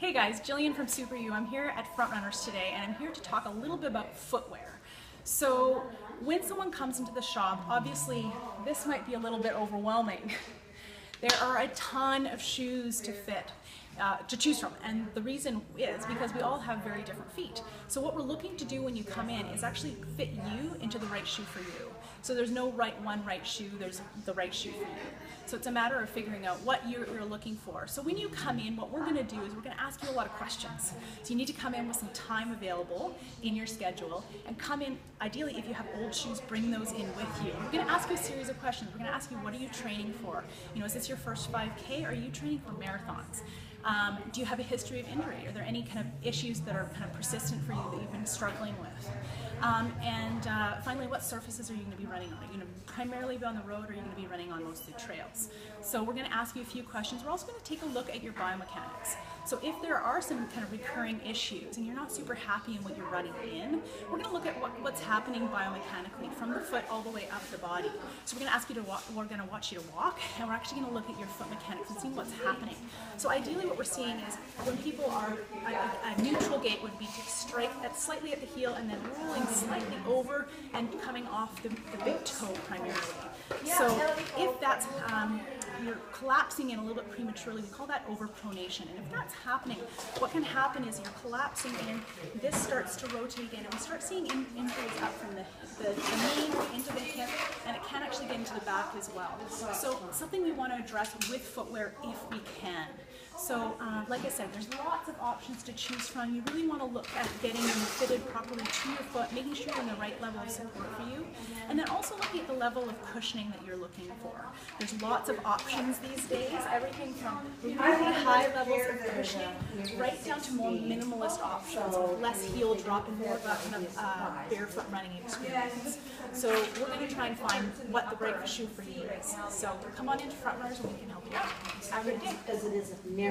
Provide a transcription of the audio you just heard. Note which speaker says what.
Speaker 1: Hey guys, Gillian from Super U. I'm here at Frontrunners today, and I'm here to talk a little bit about footwear. So when someone comes into the shop, obviously this might be a little bit overwhelming. There are a ton of shoes to choose from, and the reason is because we all have very different feet. So what we're looking to do when you come in is actually fit you into the right shoe for you. So there's no right shoe, there's the right shoe for you. So it's a matter of figuring out what you're looking for. So when you come in, what we're going to do is we're going to ask you a lot of questions. So you need to come in with some time available in your schedule, and come in, ideally if you have old shoes, bring those in with you. We're going to ask you a series of questions. We're going to ask you, what are you training for? You know, is this your first 5K, or are you training for marathons? Do you have a history of injury? Are there any kind of issues that are kind of persistent for you that you've been struggling with? Finally, what surfaces are you going to be running on? Are you going to primarily be on the road, or are you going to be running on mostly trails? So we're going to ask you a few questions. We're also going to take a look at your biomechanics. So if there are some kind of recurring issues and you're not super happy in what you're running in, we're going to look at what's happening biomechanically from the foot all the way up the body. So we're going to ask you to walk, we're going to watch you to walk, and we're actually going to look at your foot mechanics and see what's happening. So ideally what we're seeing is when people are, a neutral gait would be to strike slightly at the heel and then rolling slightly over and coming off the big toe primarily. So if that's, you're collapsing in a little bit prematurely, we call that overpronation. And if that's happening, what can happen is you're collapsing in, this starts to rotate in, and we start seeing injuries up from the knee into the hip, and it can actually get into the back as well. So something we want to address with footwear if we can. So like I said, there's lots of options to choose from. You really want to look at getting them fitted properly to your foot, making sure you're in the right level of support for you, and then also looking at the level of cushioning that you're looking for. There's lots of options these days, everything from really high levels of cushioning right down to more minimalist options with less heel drop and more of a kind of barefoot running experience. So we're going to try and find what the right shoe for you is. So come on into Frontrunners and we can help you out. Have a good day.